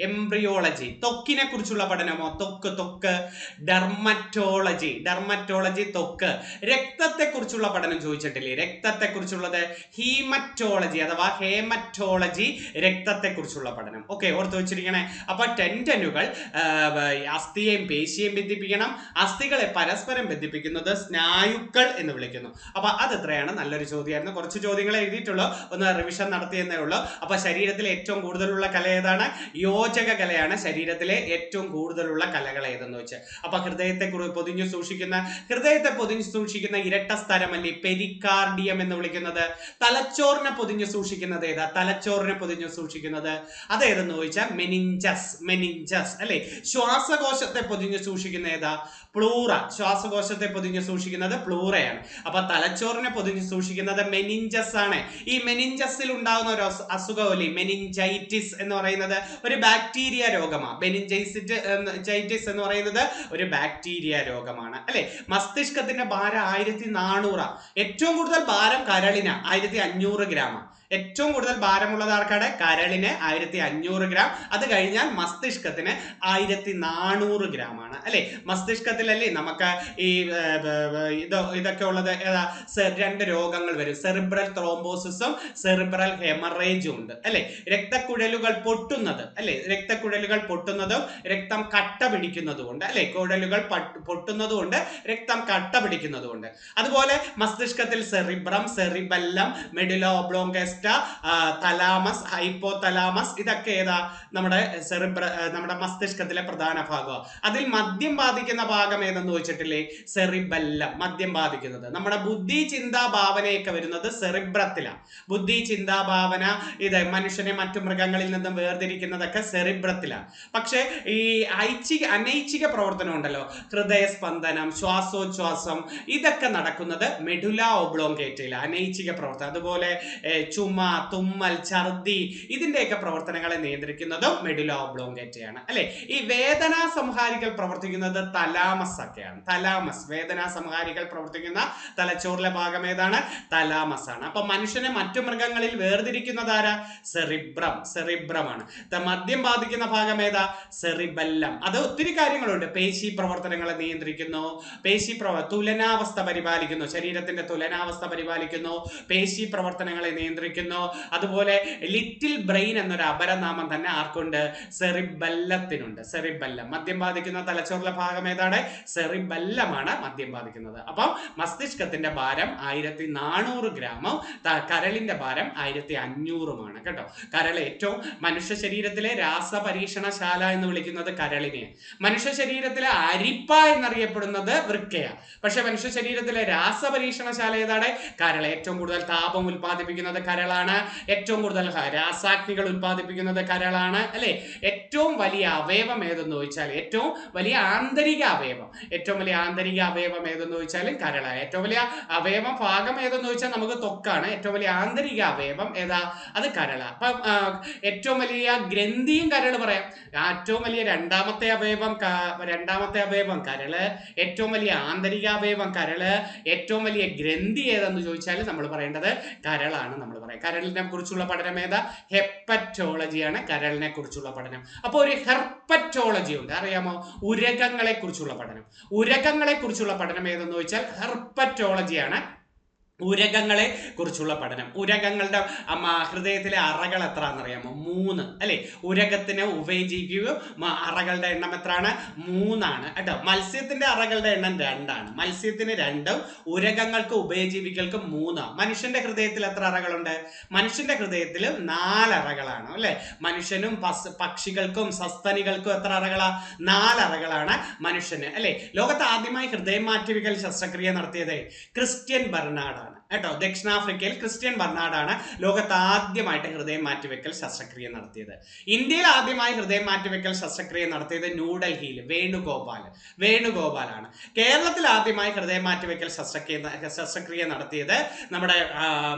ത്വക്കിനെ കുറിച്ചുള്ള പഠനമോ? ത്വക്ക് ഡെർമറ്റോളജി ത്വക്ക്. രക്തത്തെ കുറിച്ചുള്ള പഠനം ചോദിച്ചിട്ടില്ലേ? രക്തത്തെ കുറിച്ചുള്ളത് ഹീമറ്റോളജി അഥവാ ഹേമറ്റോളജി, രക്തത്തെ കുറിച്ചുള്ള പഠനം. ഓക്കെ, ഓർത്ത് വെച്ചിരിക്കണേ. അപ്പൊ ടെൻഡനുകൾ അസ്ഥിയെയും പേശിയെയും ബന്ധിപ്പിക്കണം. അസ്ഥികളെ പരസ്പരം ബന്ധിപ്പിക്കുന്നത് സ്നായുക്കൾ എന്ന് വിളിക്കുന്നു. അപ്പൊ അത് എത്രയാണ്? നല്ലൊരു ചോദ്യമായിരുന്നു. കുറച്ച് ചോദ്യങ്ങൾ എഴുതിയിട്ടുള്ളൂ, ഒന്ന് റിവിഷൻ നടത്തിയെന്നേ ഉള്ളൂ. അപ്പൊ ശരീരത്തിലെ ഏറ്റവും കൂടുതലുള്ള കല ഏതാണ്? യോജക കലയാണ് ശരീരത്തിലെ ഏറ്റവും കൂടുതലുള്ള കലകൾ ഏതെന്ന് വെച്ചാൽ. അപ്പൊ ഹൃദയത്തെ പൊതിഞ്ഞു സൂക്ഷിക്കുന്ന ഇരട്ട സ്ഥലമല്ലേ പെരിക്കാർഡിയം എന്ന് വിളിക്കുന്നത്. തലച്ചോറിനെ പൊതിഞ്ഞു സൂക്ഷിക്കുന്നത് ഏതാ? തലച്ചോറിനെ പൊതിഞ്ഞു സൂക്ഷിക്കുന്നത് അതേതെന്ന് ചോദിച്ചാൽ മെനിഞ്ചസ് അല്ലെ. ശ്വാസകോശത്തെ പൊതിഞ്ഞു സൂക്ഷിക്കുന്ന ഏതാ? പ്ലൂറ. ശ്വാസകോശത്തെ പൊതിഞ്ഞു സൂക്ഷിക്കുന്നത് പ്ലൂറയാണ്. അപ്പൊ തലച്ചോറിനെ പൊതിഞ്ഞു സൂക്ഷിക്കുന്നത് മെനിഞ്ചസ് ആണ്. ഈ മെനിഞ്ചസിൽ ഉണ്ടാകുന്ന ഒരു അസുഖമല്ലേ മെനിഞ്ചൈറ്റിസ് എന്ന് പറയുന്നത് ഒരു ബാക്ടീരിയ രോഗമാണ്. മെനിഞ്ചൈറ്റിസ് എന്ന് പറയുന്നത് ഒരു ബാക്ടീരിയ രോഗമാണ് അല്ലെ. മസ്തിഷ്കത്തിന്റെ ഭാരം 1400. ഏറ്റവും കൂടുതൽ ഭാരം കരളിന് 1500 ഗ്രാം. ഏറ്റവും കൂടുതൽ ഭാരമുള്ളത് ആർക്കാണ്? കരളിന് 1500 ഗ്രാം. അത് കഴിഞ്ഞാൽ മസ്തിഷ്കത്തിന് 1400 ഗ്രാം ആണ് അല്ലെ. മസ്തിഷ്കത്തിലല്ലേ നമുക്ക് ഈ ഇതൊക്കെ ഉള്ളത് ഏതാ? 2 രോഗങ്ങൾ വരും. സെറിബ്രൽ ത്രോംബോസിസും സെറിബ്രൽ ഹെമറേജും ഉണ്ട് അല്ലെ. രക്തക്കുഴലുകൾ പൊട്ടുന്നത് അല്ലെ. രക്തക്കുഴലുകൾ പൊട്ടുന്നതും രക്തം കട്ട പിടിക്കുന്നതും ഉണ്ട് അല്ലെ. കുഴലുകൾ പൊട്ടുന്നതുകൊണ്ട് രക്തം കട്ട പിടിക്കുന്നതുകൊണ്ട്. അതുപോലെ മസ്തിഷ്കത്തിൽ cerebrum, cerebellum, medulla oblongata, thalamus, hypothalamus ഇതൊക്കെ ഏതാ? നമ്മുടെ മസ്തിഷ്കത്തിലെ പ്രധാന ഭാഗമാണ്. അതിൽ മദ്യം ബാധിക്കുന്ന ഭാഗം ഏതെന്ന് ചോദിച്ചിട്ടില്ലേ? സെറിബെല്ലം. മദ്യം ബാധിക്കുന്നത് നമ്മുടെ ബുദ്ധി, ചിന്താ, ഭാവനയൊക്കെ വരുന്നത് സെറിബ്രത്തിലാണ്. ബുദ്ധി, ചിന്താ, ഭാവന ഇത് മനുഷ്യനെ മറ്റു മൃഗങ്ങളിൽ നിന്നും വേർതിരിക്കുന്നതൊക്കെ സെറിബ്രത്തിലാണ്. പക്ഷെ ഈ അനൈച്ഛിക പ്രവർത്തനം ഉണ്ടല്ലോ, ഹൃദയസ്പന്ദനം, ശ്വാസോച്ഛ്വാസം ഇതൊക്കെ നടക്കുന്നത് മെഡുല ഒബ്ലോങ്കേറ്റയിലാണ്. അനൈച്ഛിക പ്രവർത്തനം. അതുപോലെ ചുമ, തുമ്മൽ, ഛർദി ഇതിന്റെയൊക്കെ പ്രവർത്തനങ്ങളെ നിയന്ത്രിക്കുന്നതും മെഡുല ഒബ്ലോങ്കേറ്റയാണ് അല്ലെ. ഈ വേദനാ സംഹാരികൾ പ്രവർത്തിക്കുന്നത് തലാമസ് ഒക്കെയാണ്. തലാമസ്, വേദനാ സംഹാരികൾ പ്രവർത്തിക്കുന്ന തലച്ചോറിലെ ഭാഗം ഏതാണ്? തലാമസ് ആണ്. അപ്പൊ മനുഷ്യനെ മറ്റു മൃഗങ്ങളിൽ വേർതിരിക്കുന്നത് ആരാ? സെറിബ്രമാണ്. മദ്യം ബാധിക്കുന്ന ഭാഗം ഏതാ? സെറിബെല്ലം. അത് ഒത്തിരി കാര്യങ്ങളുണ്ട്. പേശി പ്രവർത്തനങ്ങളെ നിയന്ത്രിക്കുന്നു, തുലനാവസ്ഥ പരിപാലിക്കുന്നു, ശരീരത്തിന്റെ തുലനാവസ്ഥ പരിപാലിക്കുന്നു, പേശി പ്രവർത്തനങ്ങളെ നിയന്ത്രിക്കുന്നു. അതുപോലെ ലിറ്റിൽ ബ്രെയിൻ എന്നൊരു അപരനാമം തന്നെ ആർക്കുണ്ട്? സെറിബെല്ലത്തിനുണ്ട്. സെറിബെല്ലം. മദ്യം ബാധിക്കുന്ന തലച്ചോറിലെ ഭാഗം ഏതാണ്? സെറിബെല്ലമാണ് മദ്യം ബാധിക്കുന്നത്. അപ്പം മസ്തിഷ്കത്തിന്റെ ഭാരം 1400 ഗ്രാമും കരളിന്റെ ഭാരം 1500 കേട്ടോ. കരൾ ഏറ്റവും മനുഷ്യ ശരീരത്തിലെ രാസപരീക്ഷണശാല എന്ന് വിളിക്കുന്നത് കരളിനെ. മനുഷ്യ ശരീരത്തിലെ അരിപ്പ എന്നറിയപ്പെടുന്നത് വൃക്കയാണ്. പക്ഷെ മനുഷ്യ ശരീരത്തിലെ രാസപരീക്ഷണശാല ഏതാണ്? കരൾ. ഏറ്റവും കൂടുതൽ താപം ഉൽപ്പാദിപ്പിക്കുന്നത് കരളാണ്. ഏറ്റവും കൂടുതൽ രാസാഗ്നികൾ ഉൽപ്പാദിപ്പിക്കുന്നത് കരളാണ് അല്ലെ. ഏറ്റവും വലിയ അവയവം ഏതെന്ന് ചോദിച്ചാൽ ഏറ്റവും വലിയ ആന്തരിക അവയവം ഏതെന്ന് ചോദിച്ചാലും കരളാണ്. ഏറ്റവും വലിയ അവയവം ഭാഗം ഏതെന്ന് ചോദിച്ചാൽ നമുക്ക് ത്വക്കാണ്. ഏറ്റവും വലിയ ആന്തരിക അവയവം ഏതാ? അത് കരളാണ്. അപ്പം ഏറ്റവും വലിയ ഗ്രന്ഥിയും കരൾ പറയാം. ഏറ്റവും വലിയ രണ്ടാമത്തെ അവയവം കരള്. ഏറ്റവും വലിയ ആന്തരിക അവയവം കരള്. ഏറ്റവും വലിയ ഗ്രന്ഥി ഏതെന്ന് ചോദിച്ചാൽ നമ്മൾ പറയേണ്ടത് കരളാണ്. നമ്മൾ പറയാം കരളിനെ കുറിച്ചുള്ള പഠനം ഏതാ? ഹെപ്പറ്റോളജിയാണ് കരളിനെ കുറിച്ചുള്ള പഠനം. അപ്പോൾ ഒരു ഹെർപ്പറ്റോളജി ഉണ്ട്, അറിയാമോ? ഉരകങ്ങളെ കുറിച്ചുള്ള പഠനം ഏതെന്ന് ചോദിച്ചാൽ ഹെർപ്പറ്റോളജിയാണ്. ഉരകങ്ങളെ കുറിച്ചുള്ള പഠനം. ഉരകങ്ങളുടെ ഹൃദയത്തിലെ അറകൾ എത്ര എന്നറിയാമോ? 3 അല്ലെ. ഉരകത്തിന് ഉഭയജീവിയും അറകളുടെ എണ്ണം എത്രയാണ്? 3 കേട്ടോ. മത്സ്യത്തിന്റെ അറകളുടെ എണ്ണം 2. മത്സ്യത്തിന് 2, ഉരകങ്ങൾക്ക് ഉഭയജീവികൾക്ക് 3. മനുഷ്യന്റെ ഹൃദയത്തിൽ എത്ര അറകളുണ്ട്? മനുഷ്യന്റെ ഹൃദയത്തിൽ 4 അറകളാണ് അല്ലെ. മനുഷ്യനും പക്ഷികൾക്കും സസ്തനികൾക്കും എത്ര അറകളാ? 4 അറകളാണ് മനുഷ്യന് അല്ലെ. ലോകത്ത് ആദ്യമായി ഹൃദയം മാറ്റിവെക്കൽ ശസ്ത്രക്രിയ നടത്തിയത് ക്രിസ്ത്യൻ ബർണാർഡ് കേട്ടോ. ദക്ഷിണാഫ്രിക്കയിൽ ക്രിസ്ത്യൻ ബർണാർഡാണ് ലോകത്ത് ആദ്യമായിട്ട് ഹൃദയം മാറ്റിവെക്കൽ ശസ്ത്രക്രിയ നടത്തിയത്. ഇന്ത്യയിൽ ആദ്യമായി ഹൃദയം മാറ്റിവെക്കൽ ശസ്ത്രക്രിയ നടത്തിയത് ന്യൂഡൽഹിയിൽ വേണുഗോപാലാണ്. കേരളത്തിൽ ആദ്യമായി ഹൃദയം മാറ്റിവെക്കൽ ശസ്ത്രക്രിയ നടത്തിയത് നമ്മുടെ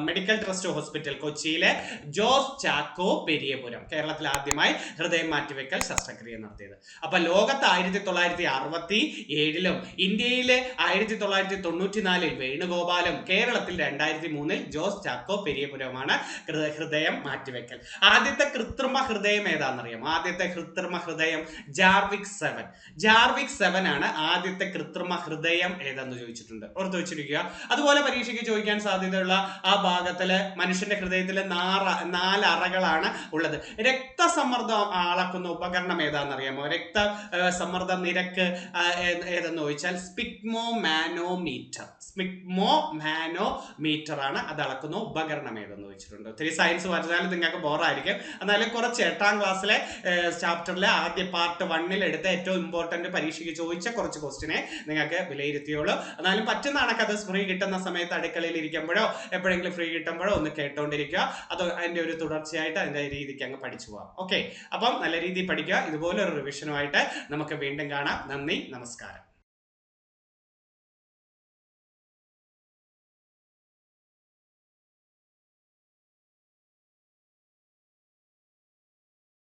മെഡിക്കൽ ട്രസ്റ്റ് ഹോസ്പിറ്റൽ കൊച്ചിയിലെ ജോസ് ചാക്കോ പെരിയപുരം. കേരളത്തിൽ ആദ്യമായി ഹൃദയം മാറ്റിവെക്കൽ ശസ്ത്രക്രിയ നടത്തിയത്. അപ്പൊ ലോകത്ത് 1967 ഇന്ത്യയിലെ 1994 വേണുഗോപാലും കേരളത്തിൽ 2003 ജോസ് ചാക്കോ പെരിയപുരമാണ് ഹൃദയം മാറ്റിവെക്കൽ. ആദ്യത്തെ കൃത്രിമ ഹൃദയം ഏതാണെന്നറിയാം? ആദ്യത്തെ കൃത്രിമ ഹൃദയം ജാർവിക് 7 ആണ് ആദ്യത്തെ കൃത്രിമ ഹൃദയം ഏതെന്ന് ചോദിച്ചിട്ടുണ്ട്. ഓർത്ത് വെച്ചിരിക്കുക. അതുപോലെ പരീക്ഷയ്ക്ക് ചോദിക്കാൻ സാധ്യതയുള്ള ആ ഭാഗത്തില് മനുഷ്യന്റെ ഹൃദയത്തില് 4 അറകളാണ് ഉള്ളത്. രക്തസമ്മർദ്ദം അളക്കുന്ന ഉപകരണം ഏതാണെന്നറിയാമോ? രക്തസമ്മർദ്ദ നിരക്ക് ഏതെന്ന് ചോദിച്ചാൽ സ്പിഗ്മോമാനോമീറ്റർ മാനോമീറ്റർ ആണ്. അത് അളക്കുന്ന ഉപകരണം ഏതെന്ന് വെച്ചിട്ടുണ്ട്. ഒത്തിരി സയൻസ് പറഞ്ഞാലും നിങ്ങൾക്ക് ബോറായിരിക്കും. എന്നാലും കുറച്ച് 8ാം ക്ലാസ്സിലെ ചാപ്റ്ററിലെ ആദ്യ പാർട്ട് 1 എടുത്ത ഏറ്റവും ഇമ്പോർട്ടന്റ് പരീക്ഷയ്ക്ക് ചോദിച്ച കുറച്ച് ക്വസ്റ്റിനെ നിങ്ങൾക്ക് വിലയിരുത്തിയോളൂ. എന്നാലും പറ്റുന്ന കണക്കത് ഫ്രീ കിട്ടുന്ന സമയത്ത് അടുക്കളയിൽ ഇരിക്കുമ്പോഴോ എപ്പോഴെങ്കിലും ഫ്രീ കിട്ടുമ്പോഴോ ഒന്ന് കേട്ടോണ്ടിരിക്കുക. അത് അതിന്റെ ഒരു തുടർച്ചയായിട്ട് അതിന്റെ രീതിക്ക് അങ്ങ് പഠിച്ചു പോവാം. ഓക്കെ, അപ്പം നല്ല രീതിയിൽ പഠിക്കുക. ഇതുപോലെ ഒരു റിവിഷനുമായിട്ട് നമുക്ക് വീണ്ടും കാണാം. നന്ദി, നമസ്കാരം.